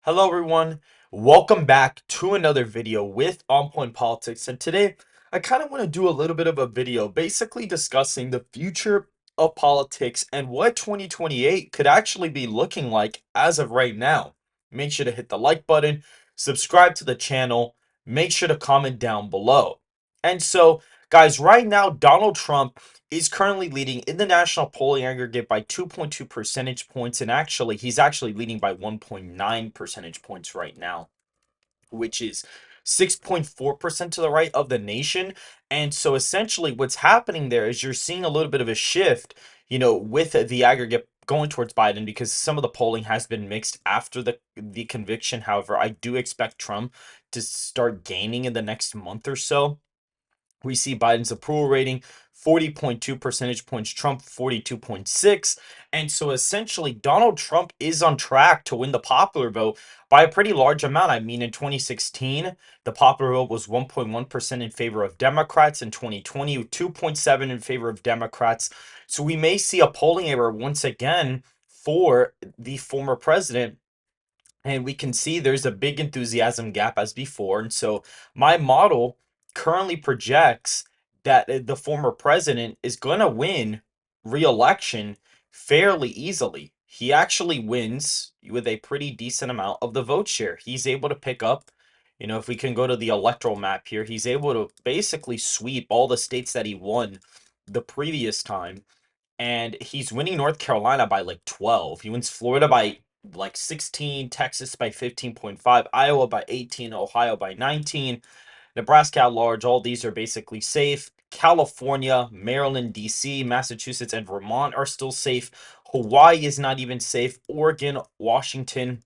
Hello everyone, welcome back to another video with On Point Politics, and today I kind of want to do a little bit of a video basically discussing the future of politics and what 2028 could actually be looking like as of right now. Make sure to hit the like button, subscribe to the channel, make sure to comment down below. And so guys, right now Donald Trump is currently leading in the national polling aggregate by 2.2 percentage points, and actually, he's actually leading by 1.9 percentage points right now, which is 6.4% to the right of the nation. And so essentially, what's happening there is you're seeing a little bit of a shift, with the aggregate going towards Biden because some of the polling has been mixed after the conviction. However, I do expect Trump to start gaining in the next month or so. We see Biden's approval rating 40.2 percentage points, Trump 42.6. And so essentially, Donald Trump is on track to win the popular vote by a pretty large amount. I mean, in 2016, the popular vote was 1.1% in favor of Democrats. In 2020, 2.7 in favor of Democrats. So we may see a polling error once again for the former president, and we can see there's a big enthusiasm gap as before. And so my model currently projects that the former president is going to win re-election fairly easily. He actually wins with a pretty decent amount of the vote share. He's able to pick up, if we can go to the electoral map here, he's able to basically sweep all the states that he won the previous time, and he's winning North Carolina by like 12. He wins Florida by like 16, Texas by 15.5, Iowa by 18, Ohio by 19, Nebraska at large. All these are basically safe. California, Maryland, DC, Massachusetts, and Vermont are still safe. Hawaii is not even safe. Oregon, Washington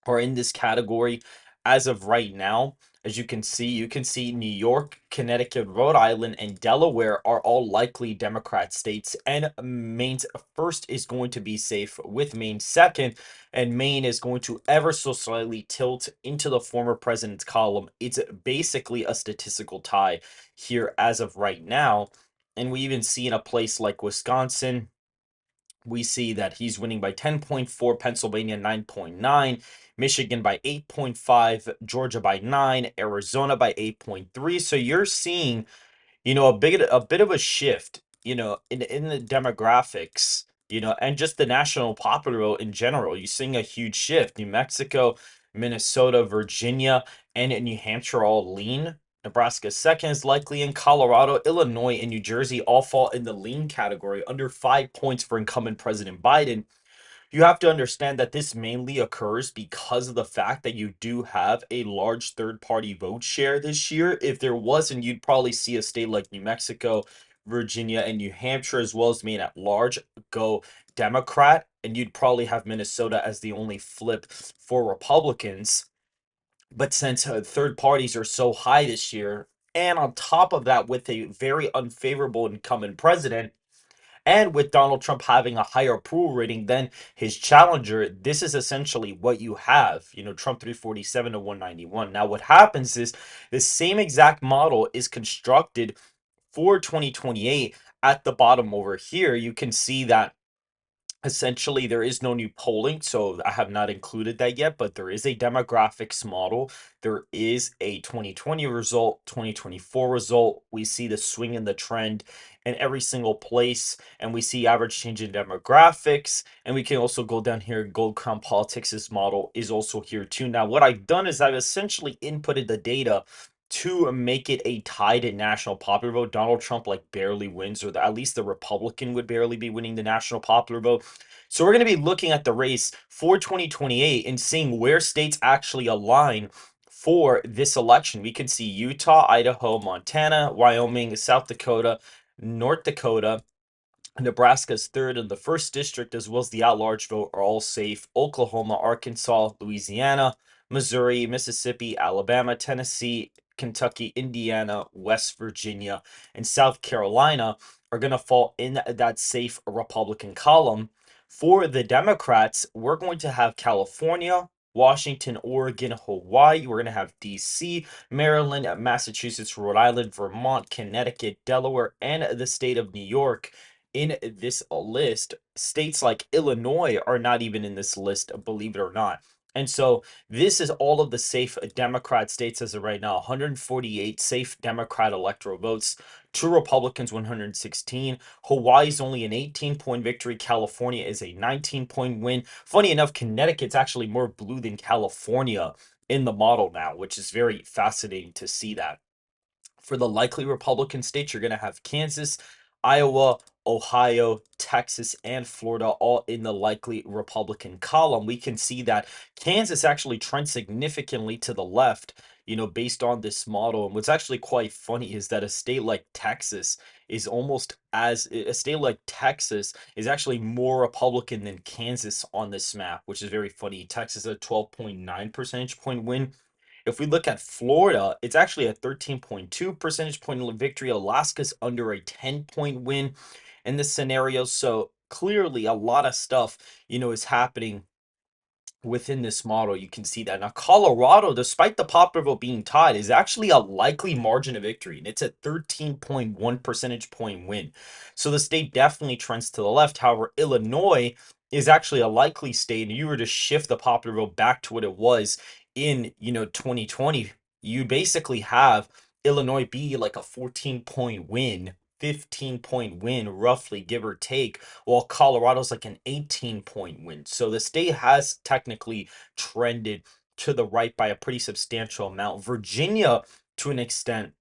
are in this category as of right now. As you can see New York, Connecticut, Rhode Island, and Delaware are all likely Democrat states, and Maine's first is going to be safe, with Maine second, and Maine is going to ever so slightly tilt into the former president's column. It's basically a statistical tie here as of right now, and we even see in a place like Wisconsin, we see that he's winning by 10.4, Pennsylvania 9.9, Michigan by 8.5, Georgia by 9, Arizona by 8.3. So you're seeing, a bit of a shift, in the demographics, and just the national popular vote in general. You're seeing a huge shift. New Mexico, Minnesota, Virginia, and New Hampshire all lean. Nebraska second is likely in. Colorado, Illinois, and New Jersey all fall in the lean category, under 5 points for incumbent President Biden. You have to understand that this mainly occurs because of the fact that you do have a large third party vote share this year. If there wasn't, you'd probably see a state like New Mexico, Virginia, and New Hampshire, as well as Maine at large, go Democrat, and you'd probably have Minnesota as the only flip for Republicans. But since third parties are so high this year, and on top of that, with a very unfavorable incumbent president, and with Donald Trump having a higher approval rating than his challenger, this is essentially what you have. Trump 347 to 191. Now, what happens is the same exact model is constructed for 2028. At the bottom over here, you can see that essentially there is no new polling, so I have not included that yet, but there is a demographics model. There is a 2020 result, 2024 result. We see the swing in the trend in every single place, and we see average change in demographics, and we can also go down here. Gold Crown Politics' model is also here too. Now, what I've done is I've essentially inputted the data to make it a tied national popular vote. Donald Trump like barely wins, or at least the Republican would barely be winning the national popular vote. So we're going to be looking at the race for 2028 and seeing where states actually align for this election. We can see Utah, Idaho, Montana, Wyoming, South Dakota, North Dakota, Nebraska's third in the first district, as well as the at-large vote, are all safe. Oklahoma, Arkansas, Louisiana, Missouri, Mississippi, Alabama, Tennessee, Kentucky, Indiana, West Virginia, and South Carolina are going to fall in that safe Republican column. For the Democrats, we're going to have California, Washington, Oregon, Hawaii. We're going to have DC, Maryland, Massachusetts, Rhode Island, Vermont, Connecticut, Delaware, and the state of New York in this list. States like Illinois are not even in this list, believe it or not. And so this is all of the safe Democrat states as of right now: 148 safe Democrat electoral votes, two Republicans, 116. Hawaii's only an 18-point victory. California is a 19-point win. Funny enough, Connecticut's actually more blue than California in the model now, which is very fascinating to see that. For the likely Republican states, you're going to have Kansas, Iowa, Ohio, Texas, and Florida all in the likely Republican column. We can see that Kansas actually trends significantly to the left, based on this model. And what's actually quite funny is that a state like Texas is almost as a state like Texas is actually more Republican than Kansas on this map, which is very funny. Texas a 12.9 percentage point win. If we look at Florida, it's actually a 13.2 percentage point victory. Alaska's under a 10-point win in this scenario. So clearly a lot of stuff, is happening within this model. You can see that. Now, Colorado, despite the popular vote being tied, is actually a likely margin of victory, and it's a 13.1 percentage point win. So the state definitely trends to the left. However, Illinois is actually a likely state, and you were to shift the popular vote back to what it was in 2020, you basically have Illinois be like a 14-point win, 15-point win, roughly, give or take, while Colorado's like an 18-point win. So the state has technically trended to the right by a pretty substantial amount. Virginia, to an extent,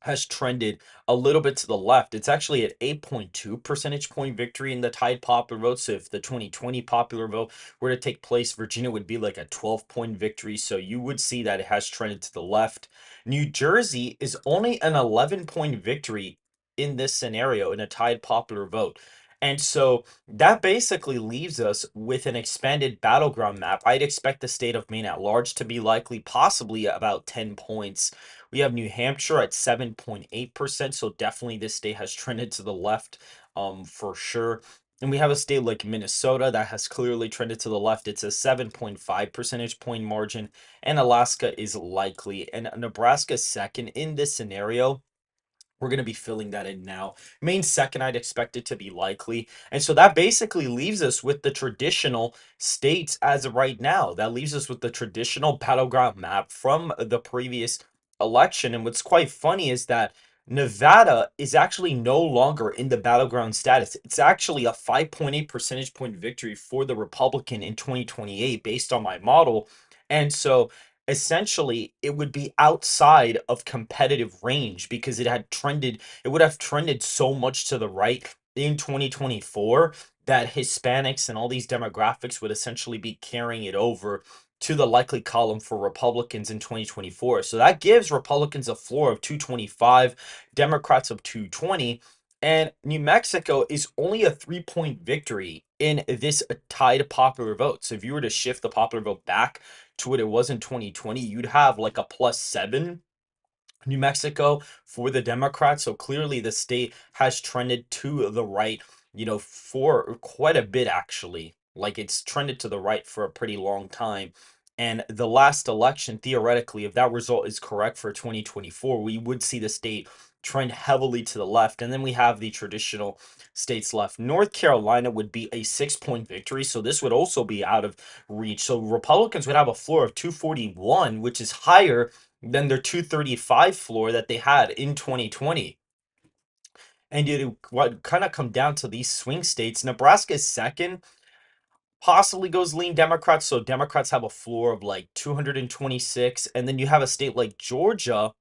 has trended a little bit to the left. It's actually at 8.2 percentage point victory in the tied popular vote. So if the 2020 popular vote were to take place, Virginia would be like a 12-point victory. So you would see that it has trended to the left. New Jersey is only an 11-point victory in this scenario in a tied popular vote. And so that basically leaves us with an expanded battleground map. I'd expect the state of Maine at large to be likely possibly about 10 points. We have New Hampshire at 7.8%, so definitely this state has trended to the left, for sure. And we have a state like Minnesota that has clearly trended to the left. It's a 7.5 percentage point margin, and Alaska is likely, and Nebraska second in this scenario. We're going to be filling that in now. Maine second, I'd expect it to be likely. And so that basically leaves us with the traditional states as of right now. That leaves us with the traditional battleground map from the previous election. And what's quite funny is that Nevada is actually no longer in the battleground status. It's actually a 5.8 percentage point victory for the Republican in 2028 based on my model. And so essentially it would be outside of competitive range because it would have trended so much to the right in 2024 that Hispanics and all these demographics would essentially be carrying it over to the likely column for Republicans in 2024. So that gives Republicans a floor of 225, Democrats of 220. And New Mexico is only a 3-point victory in this tied popular vote. So if you were to shift the popular vote back to what it was in 2020, you'd have like a +7 New Mexico for the Democrats. So clearly the state has trended to the right, for quite a bit actually. Like it's trended to the right for a pretty long time. And the last election, theoretically, if that result is correct for 2024, we would see the state trend heavily to the left. And then we have the traditional states left. North Carolina would be a 6-point victory. So this would also be out of reach. So Republicans would have a floor of 241, which is higher than their 235 floor that they had in 2020. And it would kind of come down to these swing states. Nebraska is second, possibly goes lean Democrats. So Democrats have a floor of like 226. And then you have a state like Georgia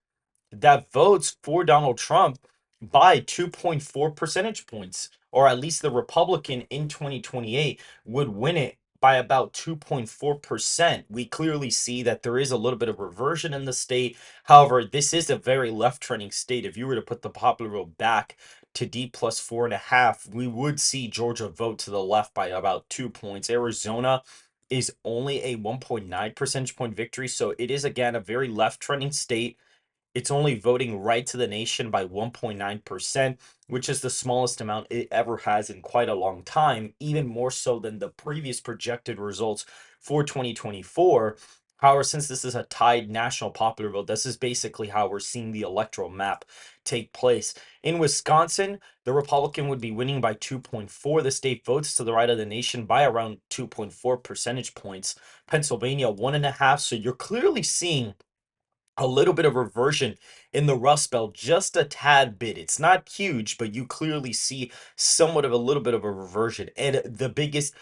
that votes for Donald Trump by 2.4 percentage points, or at least the Republican in 2028 would win it by about 2.4%. We clearly see that there is a little bit of reversion in the state. However, this is a very left trending state. If you were to put the popular vote back to D plus 4.5, we would see Georgia vote to the left by about 2 points. Arizona is only a 1.9 percentage point victory. So it is, again, a very left trending state. It's only voting right to the nation by 1.9%, which is the smallest amount it ever has in quite a long time, even more so than the previous projected results for 2024. However, since this is a tied national popular vote, this is basically how we're seeing the electoral map take place. In Wisconsin, the Republican would be winning by 2.4. The state votes to the right of the nation by around 2.4 percentage points. Pennsylvania, 1.5. So you're clearly seeing a little bit of reversion in the Rust Belt, just a tad bit. It's not huge, but you clearly see somewhat of a little bit of a reversion. And the biggest,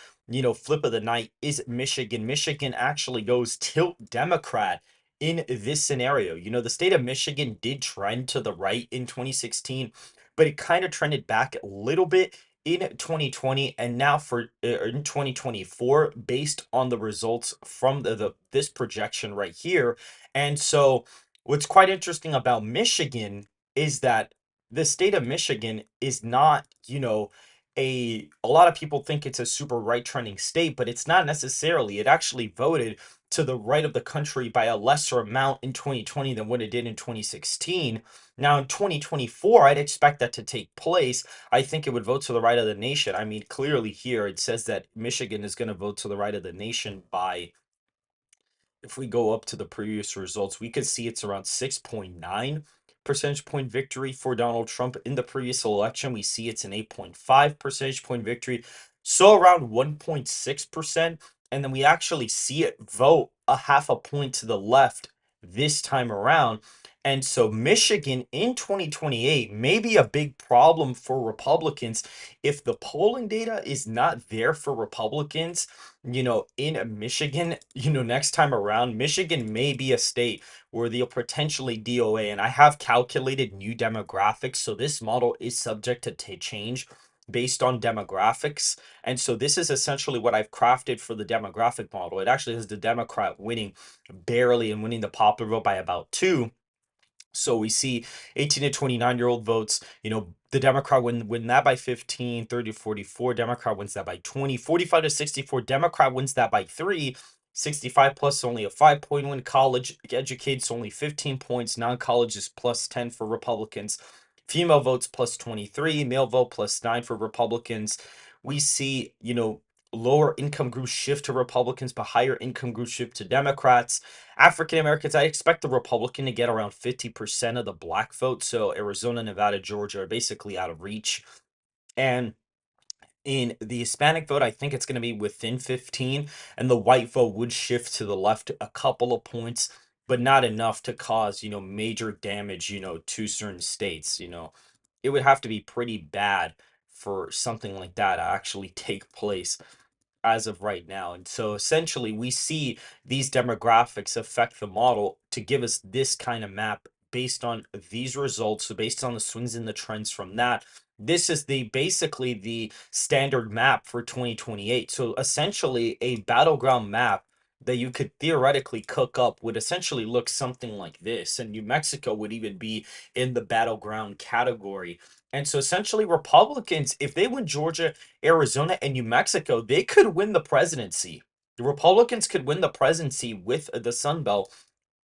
flip of the night is Michigan. Michigan actually goes tilt Democrat in this scenario. The state of Michigan did trend to the right in 2016, but it kind of trended back a little bit in 2020 and now for in 2024 based on the results from this projection right here. And so what's quite interesting about Michigan is that the state of Michigan is not, a lot of people think it's a super right trending state, but it's not necessarily. It actually voted to the right of the country by a lesser amount in 2020 than what it did in 2016. Now in 2024, I'd expect that to take place. I think it would vote to the right of the nation. I mean, clearly here it says that Michigan is going to vote to the right of the nation by, if we go up to the previous results, we could see it's around 6.9 percentage point victory for Donald Trump. In the previous election, we see it's an 8.5 percentage point victory. So around 1.6%. And then we actually see it vote a half a point to the left this time around. And so Michigan in 2028 may be a big problem for Republicans if the polling data is not there for Republicans, in Michigan, next time around. Michigan may be a state where they'll potentially DOA. And I have calculated new demographics. So this model is subject to change based on demographics. And so this is essentially what I've crafted for the demographic model. It actually has the Democrat winning barely and winning the popular vote by about two. So we see 18 to 29-year-old votes, the Democrat win that by 15, 30 to 44, Democrat wins that by 20, 45 to 64, Democrat wins that by 3, 65 plus only a 5-point win, college educates only 15 points, non-college is plus 10 for Republicans, female votes plus 23, male vote plus 9 for Republicans. We see, lower income groups shift to Republicans, but higher income groups shift to Democrats. African Americans, I expect the Republican to get around 50% of the black vote. So Arizona, Nevada, Georgia are basically out of reach. And in the Hispanic vote, I think it's going to be within 15, and the white vote would shift to the left a couple of points, but not enough to cause, major damage, to certain states. It would have to be pretty bad for something like that to actually take place as of right now. And so essentially, we see these demographics affect the model to give us this kind of map based on these results. So based on the swings and the trends from that, this is basically the standard map for 2028. So essentially, a battleground map that you could theoretically cook up would essentially look something like this. And New Mexico would even be in the battleground category. And so essentially, Republicans, if they win Georgia, Arizona, and New Mexico, they could win the presidency. The Republicans could win the presidency with the Sun Belt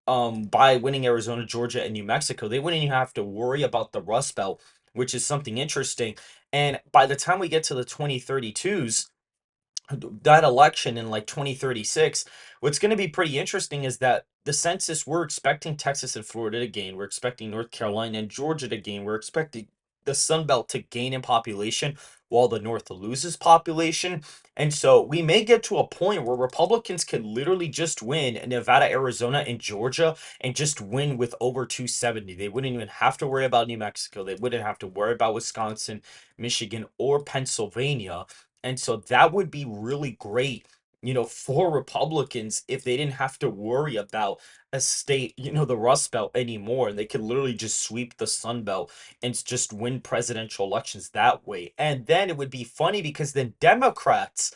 by winning Arizona, Georgia, and New Mexico. They wouldn't even have to worry about the Rust Belt, which is something interesting. And by the time we get to the 2032s, that election in like 2036, what's going to be pretty interesting is that the census, we're expecting Texas and Florida to gain. We're expecting North Carolina and Georgia to gain. We're expecting the Sun Belt to gain in population while the North loses population. And so we may get to a point where Republicans can literally just win Nevada, Arizona, and Georgia and just win with over 270. They wouldn't even have to worry about New Mexico. They wouldn't have to worry about Wisconsin, Michigan, or Pennsylvania. And so that would be really great, for Republicans if they didn't have to worry about a state, the Rust Belt anymore. And they could literally just sweep the Sun Belt and just win presidential elections that way. And then it would be funny because then Democrats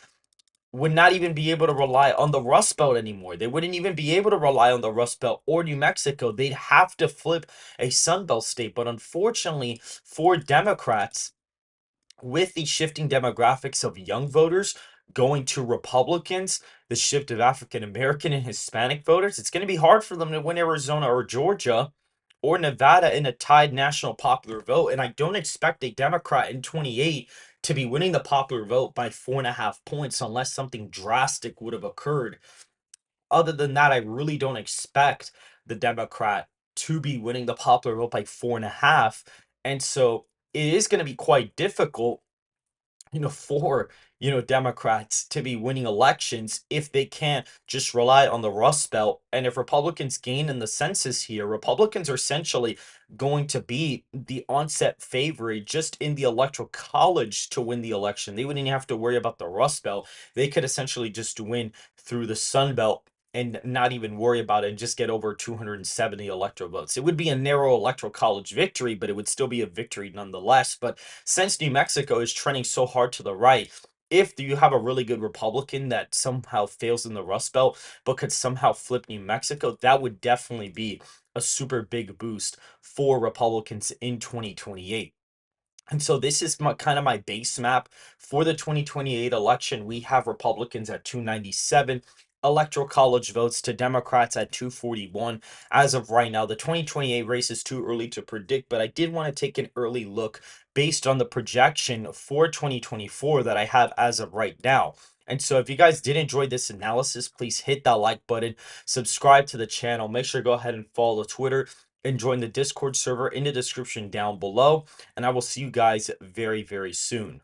would not even be able to rely on the Rust Belt anymore. They wouldn't even be able to rely on the Rust Belt or New Mexico. They'd have to flip a Sun Belt state. But unfortunately for Democrats, with the shifting demographics of young voters going to Republicans, the shift of African American and Hispanic voters, it's going to be hard for them to win Arizona or Georgia or Nevada in a tied national popular vote. And I don't expect a Democrat in 28 to be winning the popular vote by 4.5 points unless something drastic would have occurred. other than that, I really don't expect the Democrat to be winning the popular vote by 4.5. And so it is going to be quite difficult, for, Democrats to be winning elections if they can't just rely on the Rust Belt. And if Republicans gain in the census here, Republicans are essentially going to be the onset favorite just in the electoral college to win the election. They wouldn't even have to worry about the Rust Belt. They could essentially just win through the Sun Belt and not even worry about it and just get over 270 electoral votes. It would be a narrow electoral college victory, but it would still be a victory nonetheless. But since New Mexico is trending so hard to the right, if you have a really good Republican that somehow fails in the Rust Belt but could somehow flip New Mexico, that would definitely be a super big boost for Republicans in 2028. And so this is kind of my base map for the 2028 election. We have Republicans at 297 electoral college votes to Democrats at 241 as of right now. The 2028 race is too early to predict, but I did want to take an early look based on the projection for 2024 that I have as of right now. And so if you guys did enjoy this analysis, please hit that like button, subscribe to the channel, make sure to go ahead and follow Twitter and join the Discord server in the description down below. And I will see you guys very, very soon.